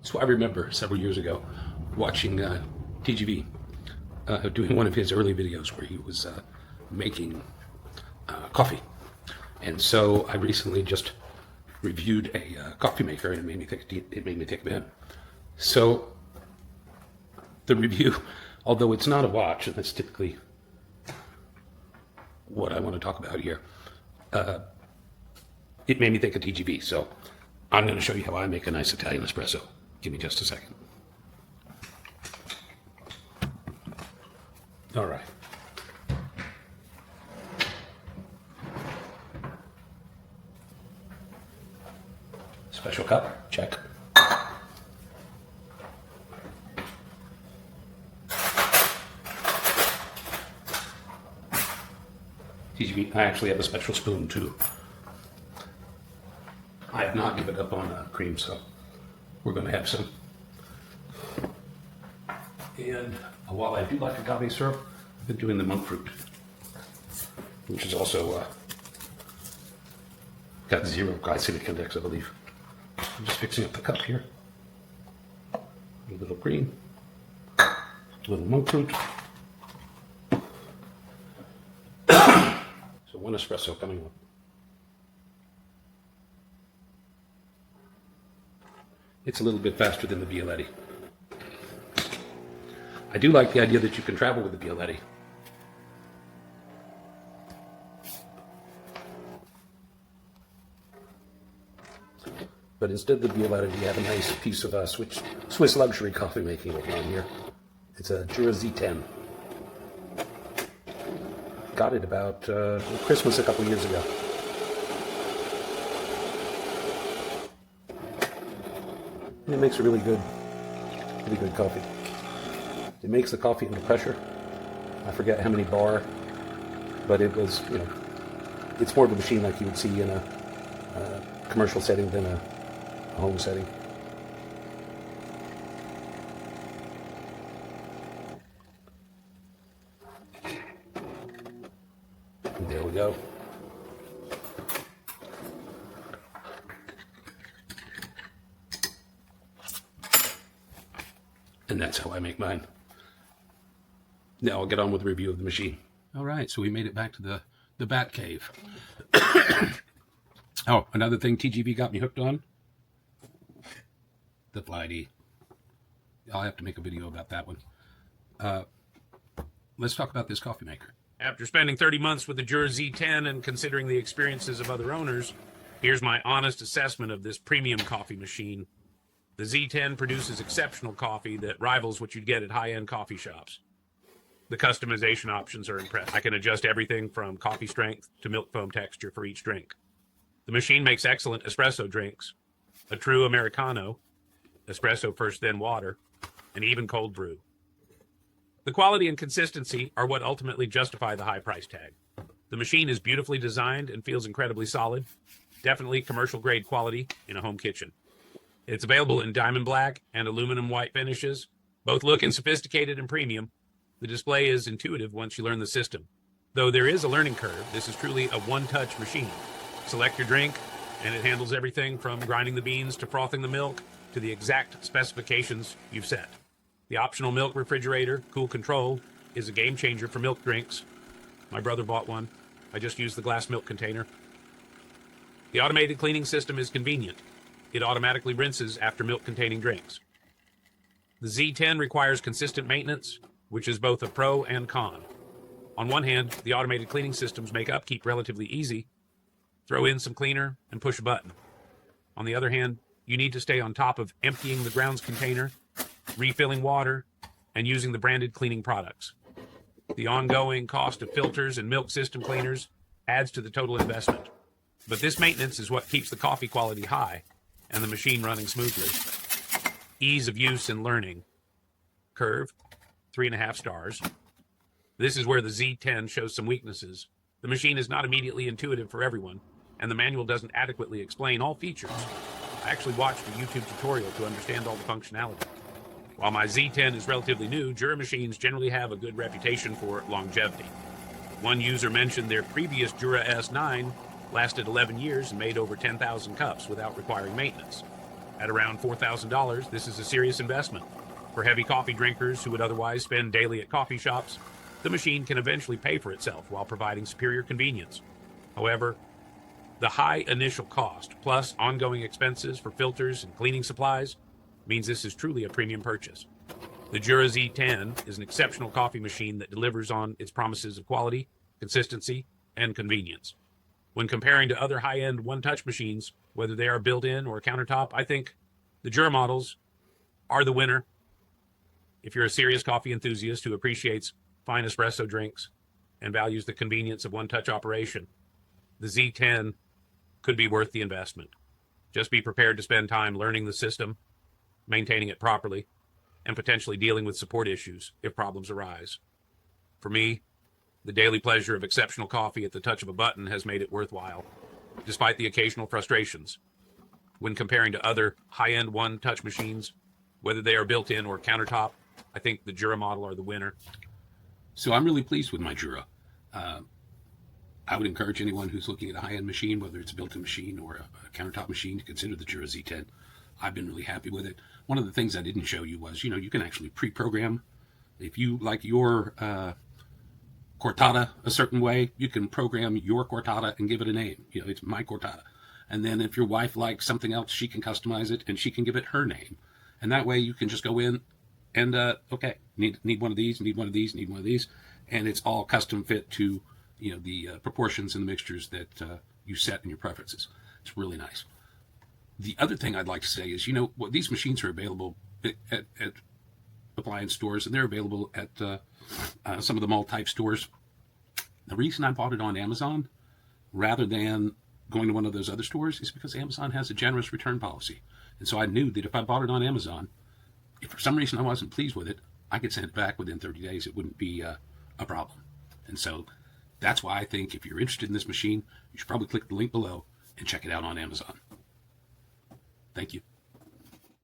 So I remember several years ago watching TGV doing one of his early videos where he was making coffee. And so I recently just reviewed a coffee maker, and it made me think of him. So the review, although it's not a watch, and that's typically what I want to talk about here, it made me think of TGV. So I'm going to show you how I make a nice Italian espresso. Give me just a second. All right. Special cup, check. TGV, I actually have a special spoon too. I have not given up on cream, so we're going to have some. And while I do like agave syrup, I've been doing the monk fruit, which is also got 0 glycemic index, I believe. I'm just fixing up the cup here. A little green, a little monk fruit. So 1 espresso coming up. It's a little bit faster than the Violetti. I do like the idea that you can travel with the Violetti. But instead of the Violetti, we have a nice piece of Swiss luxury coffee making going on here. It's a Jura Z10. Got it about Christmas a couple years ago. And it makes a really good coffee. It makes the coffee under pressure. I forget how many bar, but it was, it's more of a machine like you would see in a commercial setting than a home setting. And there we go. And that's how I make mine. Now I'll get on with the review of the machine. All right, so we made it back to the bat cave. Oh, another thing TGV got me hooked on, the Fly-D. I'll have to make a video about that one. Let's talk about this coffee maker. After spending 30 months with the Jura Z10 and considering the experiences of other owners, here's my honest assessment of this premium coffee machine. The Z10 produces exceptional coffee that rivals what you'd get at high-end coffee shops. The customization options are impressive. I can adjust everything from coffee strength to milk foam texture for each drink. The machine makes excellent espresso drinks, a true Americano, espresso first then water, and even cold brew. The quality and consistency are what ultimately justify the high price tag. The machine is beautifully designed and feels incredibly solid. Definitely commercial grade quality in a home kitchen. It's available in diamond black and aluminum white finishes, both looking sophisticated and premium. The display is intuitive once you learn the system. Though there is a learning curve, this is truly a one-touch machine. Select your drink, and it handles everything from grinding the beans to frothing the milk to the exact specifications you've set. The optional milk refrigerator, cool control, is a game changer for milk drinks. My brother bought one. I just used the glass milk container. The automated cleaning system is convenient. It automatically rinses after milk-containing drinks. The Z10 requires consistent maintenance, which is both a pro and con. On one hand, the automated cleaning systems make upkeep relatively easy. Throw in some cleaner and push a button. On the other hand, you need to stay on top of emptying the grounds container, refilling water, and using the branded cleaning products. The ongoing cost of filters and milk system cleaners adds to the total investment. But this maintenance is what keeps the coffee quality high and the machine running smoothly. Ease of use and learning. Curve, 3.5 stars. This is where the Z10 shows some weaknesses. The machine is not immediately intuitive for everyone, and the manual doesn't adequately explain all features. I actually watched a YouTube tutorial to understand all the functionality. While my Z10 is relatively new, Jura machines generally have a good reputation for longevity. One user mentioned their previous Jura S9 lasted 11 years and made over 10,000 cups without requiring maintenance. At around $4,000, this is a serious investment. For heavy coffee drinkers who would otherwise spend daily at coffee shops, the machine can eventually pay for itself while providing superior convenience. However, the high initial cost, plus ongoing expenses for filters and cleaning supplies, means this is truly a premium purchase. The Jura Z10 is an exceptional coffee machine that delivers on its promises of quality, consistency, and convenience. When comparing to other high-end one-touch machines, whether they are built-in or countertop, I think the Jura models are the winner. If you're a serious coffee enthusiast who appreciates fine espresso drinks and values the convenience of one-touch operation, the Z10 could be worth the investment. Just be prepared to spend time learning the system, maintaining it properly, and potentially dealing with support issues if problems arise. For me, the daily pleasure of exceptional coffee at the touch of a button has made it worthwhile, despite the occasional frustrations. When comparing to other high-end one-touch machines, whether they are built-in or countertop, I think the Jura model are the winner. So I'm really pleased with my Jura. I would encourage anyone who's looking at a high-end machine, whether it's a built-in machine or a countertop machine, to consider the Jura Z10. I've been really happy with it. One of the things I didn't show you was, you can actually pre-program. If you like your cortada a certain way, you can program your cortada and give it a name. It's my cortada. And then if your wife likes something else, she can customize it and she can give it her name. And that way you can just go in and, okay, need one of these, need one of these, need one of these. And it's all custom fit to, the proportions and the mixtures that you set in your preferences. It's really nice. The other thing I'd like to say is, these machines are available at appliance stores, and they're available at some of the mall-type stores. The reason I bought it on Amazon rather than going to one of those other stores is because Amazon has a generous return policy. And so I knew that if I bought it on Amazon, if for some reason I wasn't pleased with it, I could send it back within 30 days. It wouldn't be a problem. And so that's why I think if you're interested in this machine, you should probably click the link below and check it out on Amazon. Thank you.